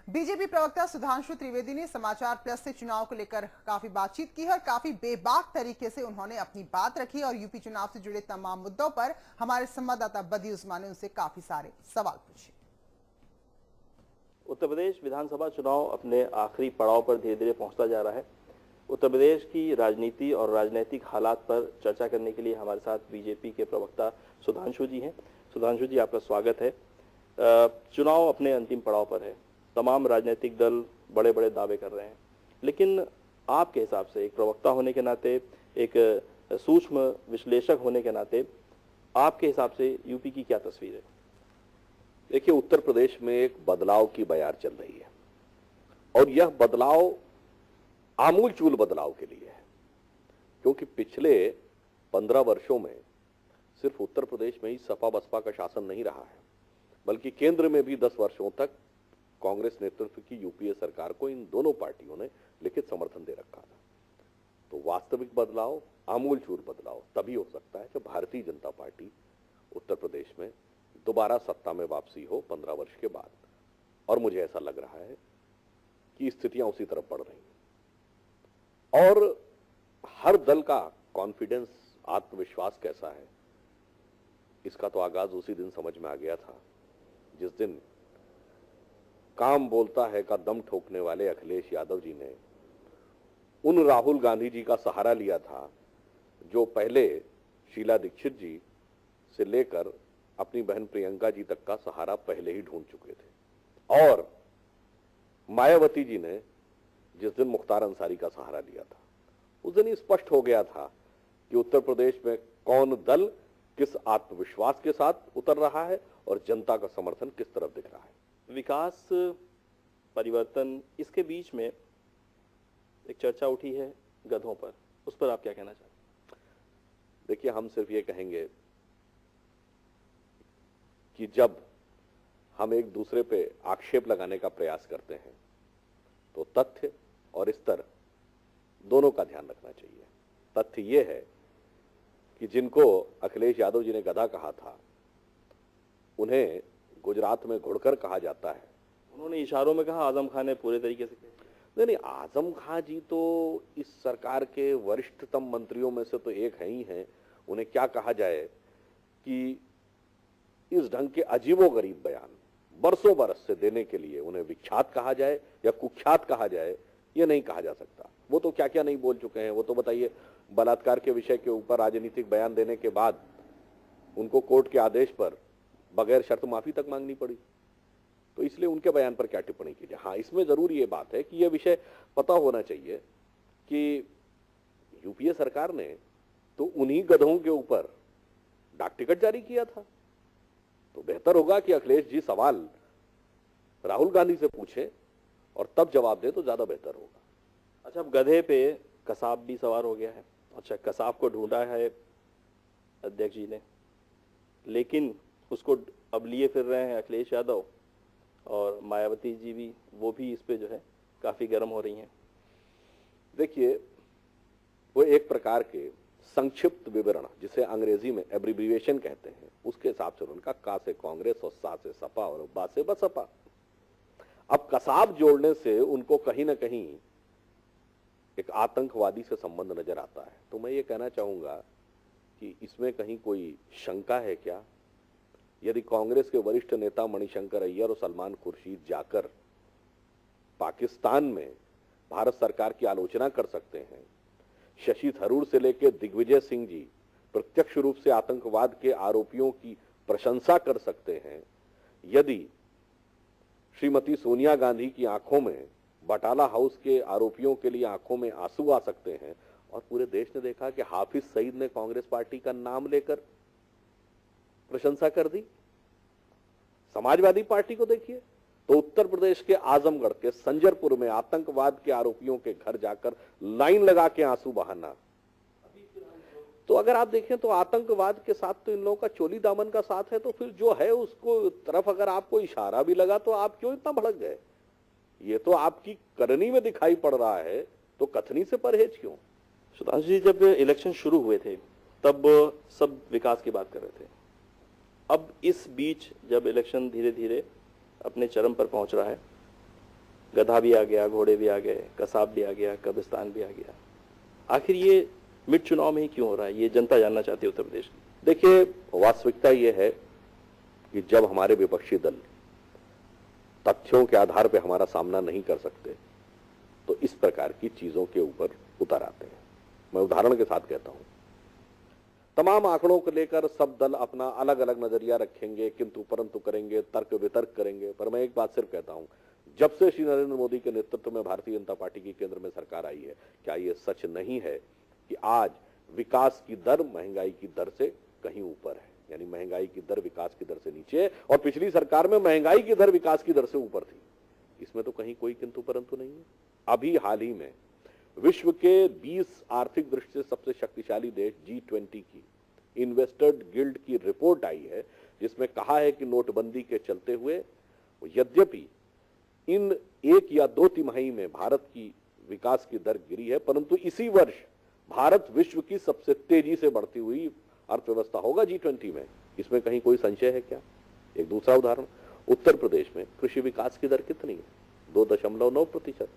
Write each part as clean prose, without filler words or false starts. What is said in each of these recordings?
BJP प्रवक्ता सुधांशु त्रिवेदी ने समाचार प्लस से चुनाव को लेकर काफी बातचीत की है और काफी बेबाक तरीके से उन्होंने अपनी बात रखी और यूपी चुनाव से जुड़े तमाम मुद्दों पर हमारे संवाददाता बदी उस्मान ने उनसे काफी सारे सवाल पूछे। उत्तर प्रदेश विधानसभा चुनाव अपने आखिरी पड़ाव पर धीरे धीरे पहुंचता जा रहा है। उत्तर प्रदेश की राजनीति और राजनीतिक हालात पर चर्चा करने के लिए हमारे साथ बीजेपी के प्रवक्ता सुधांशु जी हैं। सुधांशु जी, आपका स्वागत है। चुनाव अपने अंतिम पड़ाव पर है, तमाम राजनीतिक दल बड़े बड़े दावे कर रहे हैं, लेकिन आपके हिसाब से एक प्रवक्ता होने के नाते, एक सूक्ष्म विश्लेषक होने के नाते, आपके हिसाब से यूपी की क्या तस्वीर है? देखिए, उत्तर प्रदेश में एक बदलाव की बयार चल रही है और यह बदलाव आमूलचूल बदलाव के लिए है, क्योंकि पिछले 15 वर्षों में सिर्फ उत्तर प्रदेश में ही सपा बसपा का शासन नहीं रहा है, बल्कि केंद्र में भी 10 वर्षों तक कांग्रेस नेतृत्व की यूपीए सरकार को इन दोनों पार्टियों ने लिखित समर्थन दे रखा था। तो वास्तविक बदलाव, आमूलचूल बदलाव तभी हो सकता है जब भारतीय जनता पार्टी उत्तर प्रदेश में दोबारा सत्ता में वापसी हो 15 वर्ष के बाद। और मुझे ऐसा लग रहा है कि स्थितियां उसी तरफ बढ़ रही हैं और हर दल का कॉन्फिडेंस, आत्मविश्वास कैसा है, इसका तो आगाज उसी दिन समझ में आ गया था जिस दिन काम बोलता है का दम ठोकने वाले अखिलेश यादव जी ने उन राहुल गांधी जी का सहारा लिया था जो पहले शीला दीक्षित जी से लेकर अपनी बहन प्रियंका जी तक का सहारा पहले ही ढूंढ चुके थे, और मायावती जी ने जिस दिन मुख्तार अंसारी का सहारा लिया था, उस दिन स्पष्ट हो गया था कि उत्तर प्रदेश में कौन दल किस आत्मविश्वास के साथ उतर रहा है और जनता का समर्थन किस तरफ दिख रहा है। विकास, परिवर्तन, इसके बीच में एक चर्चा उठी है गधों पर, उस पर आप क्या कहना चाहते हैं? देखिए, हम सिर्फ ये कहेंगे कि जब हम एक दूसरे पे आक्षेप लगाने का प्रयास करते हैं तो तथ्य और स्तर दोनों का ध्यान रखना चाहिए। तथ्य ये है कि जिनको अखिलेश यादव जी ने गधा कहा था, उन्हें गुजरात में घुड़कर कहा जाता है। उन्होंने इशारों में कहा, आजम खान ने पूरे तरीके से कहा। नहीं, आजम खान जी तो इस सरकार के वरिष्ठतम मंत्रियों में से तो एक है ही हैं। उन्हें क्या कहा जाए कि इस ढंग के अजीबोगरीब बयान बरसों बरस से देने के लिए उन्हें विख्यात कहा जाए या कुख्यात कहा जाए, ये नहीं कहा जा सकता। वो तो क्या क्या नहीं बोल चुके हैं। वो तो बताइए, बलात्कार के विषय के ऊपर राजनीतिक बयान देने के बाद उनको कोर्ट के आदेश पर बगैर शर्त माफी तक मांगनी पड़ी। तो इसलिए उनके बयान पर क्या टिप्पणी कीजिए। हाँ, इसमें जरूर ये बात है कि यह विषय पता होना चाहिए कि यूपीए सरकार ने तो उन्हीं गधों के ऊपर डाक टिकट जारी किया था। तो बेहतर होगा कि अखिलेश जी सवाल राहुल गांधी से पूछे और तब जवाब दे तो ज्यादा बेहतर होगा। अच्छा, अब गधे पे कसाब भी सवार हो गया है। अच्छा, कसाब को ढूंढा है अध्यक्ष जी ने, लेकिन उसको अब लिए फिर रहे हैं अखिलेश यादव और मायावती जी भी, वो भी इस पे जो है काफी गर्म हो रही हैं। देखिए, वो एक प्रकार के संक्षिप्त विवरण, जिसे अंग्रेजी में एब्रिविएशन कहते हैं, उसके हिसाब से उनका का से कांग्रेस और सा से सपा और बा से बसपा। अब कसाब जोड़ने से उनको कहीं ना कहीं एक आतंकवादी से संबंध नजर आता है। तो मैं ये कहना चाहूंगा कि इसमें कहीं कोई शंका है क्या? यदि कांग्रेस के वरिष्ठ नेता मणिशंकर अय्यर और सलमान खुर्शीद जाकर पाकिस्तान में भारत सरकार की आलोचना कर सकते हैं, शशि थरूर से लेकर दिग्विजय सिंह जी प्रत्यक्ष रूप से आतंकवाद के आरोपियों की प्रशंसा कर सकते हैं, यदि श्रीमती सोनिया गांधी की आंखों में बटाला हाउस के आरोपियों के लिए आंखों में आंसू आ सकते हैं, और पूरे देश ने देखा कि हाफिज सईद ने कांग्रेस पार्टी का नाम लेकर प्रशंसा कर दी, समाजवादी पार्टी को देखिए, तो उत्तर प्रदेश के आजमगढ़ के संजरपुर में आतंकवाद के आरोपियों के घर जाकर लाइन लगा के आंसू बहाना। तो अगर आप देखें तो आतंकवाद के साथ तो इन लोगों का चोली दामन का साथ है, तो फिर जो है उसको तरफ अगर आपको इशारा भी लगा तो आप क्यों इतना भड़क गए? ये तो आपकी करनी में दिखाई पड़ रहा है, तो कथनी से परहेज क्यों? सुधांशु जी, जब इलेक्शन शुरू हुए थे तब सब विकास की बात कर रहे थे। अब इस बीच जब इलेक्शन धीरे धीरे अपने चरम पर पहुंच रहा है, गधा भी आ गया, घोड़े भी आ गए, कसाब भी आ गया, कब्रिस्तान भी आ गया। आखिर ये मिड चुनाव में ही क्यों हो रहा है, ये जनता जानना चाहती है उत्तर प्रदेश की। देखिए, वास्तविकता ये है कि जब हमारे विपक्षी दल तथ्यों के आधार पर हमारा सामना नहीं कर सकते तो इस प्रकार की चीजों के ऊपर उतर आते हैं। मैं उदाहरण के साथ कहता हूं, तमाम आंकड़ों को लेकर सब दल अपना अलग अलग नजरिया रखेंगे, किंतु परंतु करेंगे, तर्क वितर्क करेंगे, पर मैं एक बात सिर्फ कहता हूं, जब से श्री नरेंद्र मोदी के नेतृत्व में भारतीय जनता पार्टी की केंद्र में सरकार आई है, क्या यह सच नहीं है कि आज विकास की दर महंगाई की दर से कहीं ऊपर है? यानी महंगाई की दर विकास की दर से नीचे है, और पिछली सरकार में महंगाई की दर विकास की दर से ऊपर थी। इसमें तो कहीं कोई किंतु परंतु नहीं है। अभी हाल ही में विश्व के 20 आर्थिक दृष्टि से सबसे शक्तिशाली देश G20 की इन्वेस्टर्स गिल्ड की रिपोर्ट आई है, जिसमें कहा है कि नोटबंदी के चलते हुए यद्यपि इन 1 या 2 तिमाही में भारत की विकास की दर गिरी है, परंतु इसी वर्ष भारत विश्व की सबसे तेजी से बढ़ती हुई अर्थव्यवस्था होगा G20 में। इसमें कहीं कोई संशय है क्या? एक दूसरा उदाहरण, उत्तर प्रदेश में कृषि विकास की दर कितनी है? 2.9%।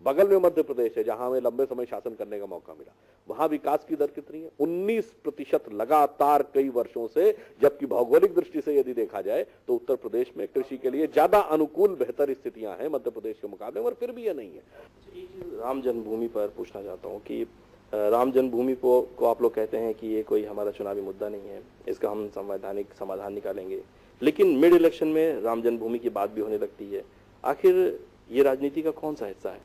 बगल में मध्य प्रदेश है, जहां हमें लंबे समय शासन करने का मौका मिला, वहां विकास की दर कितनी है? 19% लगातार कई वर्षों से। जबकि भौगोलिक दृष्टि से यदि देखा जाए तो उत्तर प्रदेश में कृषि के लिए ज्यादा अनुकूल बेहतर स्थितियां हैं मध्य प्रदेश के मुकाबले, और फिर भी यह नहीं है। राम जन्मभूमि पर पूछना चाहता हूँ कि राम जन्मभूमि को आप लोग कहते हैं कि ये कोई हमारा चुनावी मुद्दा नहीं है, इसका हम संवैधानिक समाधान निकालेंगे, लेकिन मिड इलेक्शन में राम जन्मभूमि की बात भी होने लगती है। आखिर ये राजनीति का कौन सा हिस्सा है?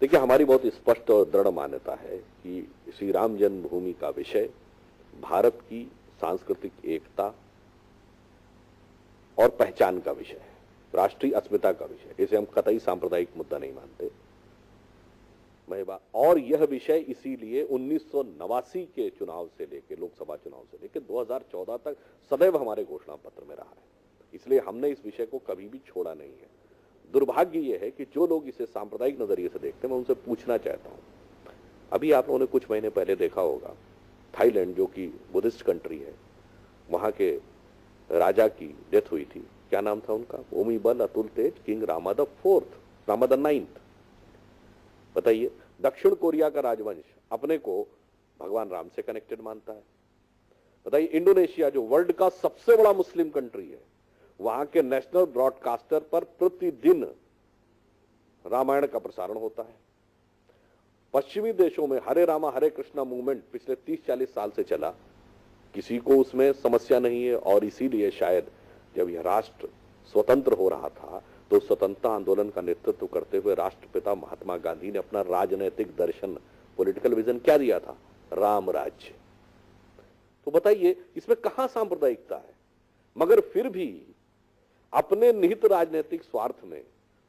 देखिए, हमारी बहुत स्पष्ट और दृढ़ मान्यता है कि श्री राम जन्मभूमि का विषय भारत की सांस्कृतिक एकता और पहचान का विषय है, राष्ट्रीय अस्मिता का विषय। इसे हम कतई सांप्रदायिक मुद्दा नहीं मानते। और यह विषय इसीलिए 1989 के चुनाव से लेकर, लोकसभा चुनाव से लेकर 2014 तक सदैव हमारे घोषणा पत्र में रहा है। इसलिए हमने इस विषय को कभी भी छोड़ा नहीं है। दुर्भाग्य यह है कि जो लोग इसे सांप्रदायिक नजरिए से देखते हैं, मैं उनसे पूछना चाहता हूं, अभी आप लोगों ने कुछ महीने पहले देखा होगा, थाईलैंड जो कि बुद्धिस्ट कंट्री है, वहां के राजा की डेथ हुई थी। क्या नाम था उनका? Bhumibol Adulyadej, king Rama the 4th, Rama the 9th। बताइए, दक्षिण कोरिया का राजवंश अपने को भगवान राम से कनेक्टेड मानता है। बताइए, इंडोनेशिया जो वर्ल्ड का सबसे बड़ा मुस्लिम कंट्री है, वहां के नेशनल ब्रॉडकास्टर पर प्रतिदिन रामायण का प्रसारण होता है। पश्चिमी देशों में हरे रामा हरे कृष्णा मूवमेंट पिछले 30-40 साल से चला, किसी को उसमें समस्या नहीं है। और इसीलिए शायद जब यह राष्ट्र स्वतंत्र हो रहा था तो स्वतंत्रता आंदोलन का नेतृत्व करते हुए राष्ट्रपिता महात्मा गांधी ने अपना राजनैतिक दर्शन, पॉलिटिकल विजन क्या दिया था? राम राज्य। तो बताइए, इसमें कहां सांप्रदायिकता है? मगर फिर भी अपने निहित राजनीतिक स्वार्थ में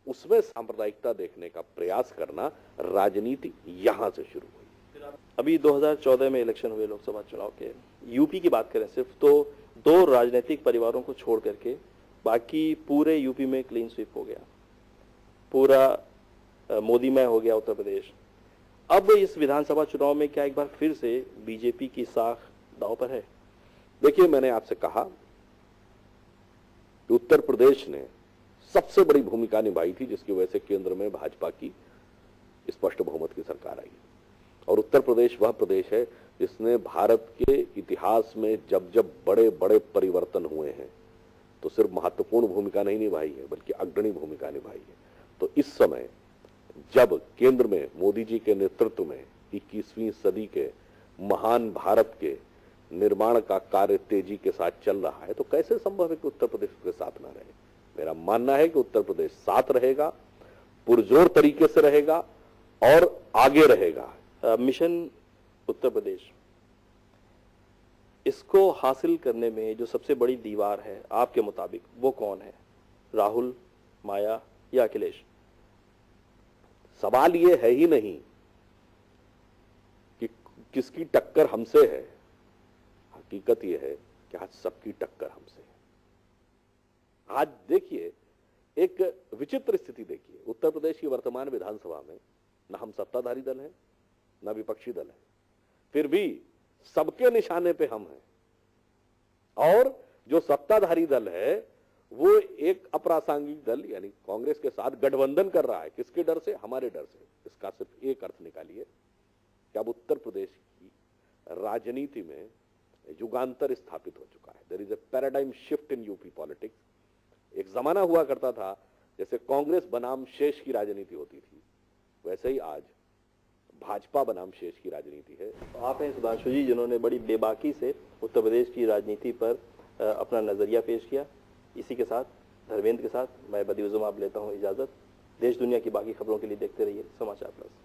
उसमें सांप्रदायिकता देखने का प्रयास करना, राजनीति यहां से शुरू हुई। अभी 2014 में इलेक्शन हुए लोकसभा चुनाव के, यूपी की बात करें सिर्फ, तो 2 राजनीतिक परिवारों को छोड़ करके बाकी पूरे यूपी में क्लीन स्वीप हो गया, पूरा मोदीमय हो गया उत्तर प्रदेश। अब इस विधानसभा चुनाव में क्या एक बार फिर से बीजेपी की साख दांव पर है? देखिए, मैंने आपसे कहा कि उत्तर प्रदेश ने सबसे बड़ी भूमिका निभाई थी, जिसकी वजह से केंद्र में भाजपा की स्पष्ट बहुमत की सरकार आई। और उत्तर प्रदेश वह प्रदेश है जिसने भारत के इतिहास में जब जब बड़े बड़े परिवर्तन हुए हैं तो सिर्फ महत्वपूर्ण भूमिका नहीं निभाई है, बल्कि अग्रणी भूमिका निभाई है। तो इस समय जब केंद्र में मोदी जी के नेतृत्व में 21वीं सदी के महान भारत के निर्माण का कार्य तेजी के साथ चल रहा है, तो कैसे संभव है कि उत्तर प्रदेश के साथ ना रहे? मेरा मानना है कि उत्तर प्रदेश साथ रहेगा, पुरजोर तरीके से रहेगा और आगे रहेगा। मिशन उत्तर प्रदेश, इसको हासिल करने में जो सबसे बड़ी दीवार है आपके मुताबिक, वो कौन है? राहुल, माया या अखिलेश? सवाल ये है ही नहीं कि किसकी टक्कर हमसे है, हकीकत यह है कि आज सबकी टक्कर हमसे है। आज देखिए, एक विचित्र स्थिति देखिए, उत्तर प्रदेश की वर्तमान विधानसभा में न हम सत्ताधारी दल हैं न विपक्षी दल है, फिर भी सबके निशाने पे हम हैं। और जो सत्ताधारी दल है वो एक अप्रासंगिक दल यानी कांग्रेस के साथ गठबंधन कर रहा है। किसके डर से? हमारे डर से। इसका सिर्फ एक अर्थ निकालिए कि अब उत्तर प्रदेश की राजनीति में युगांतर स्थापित हो चुका है। There is a paradigm shift in UP politics. एक जमाना हुआ करता था जैसे कांग्रेस बनाम शेष की राजनीति होती थी, वैसे ही आज भाजपा बनाम शेष की राजनीति है। आप हैं सुधांशु जी जिन्होंने बड़ी बेबाकी से उत्तर प्रदेश की राजनीति पर अपना नजरिया पेश किया। इसी के साथ धर्मेंद्र के साथ मैं बदिउज़्ज़मा अब लेता हूं इजाजत। देश दुनिया की बाकी खबरों के लिए देखते रहिए समाचार प्लस।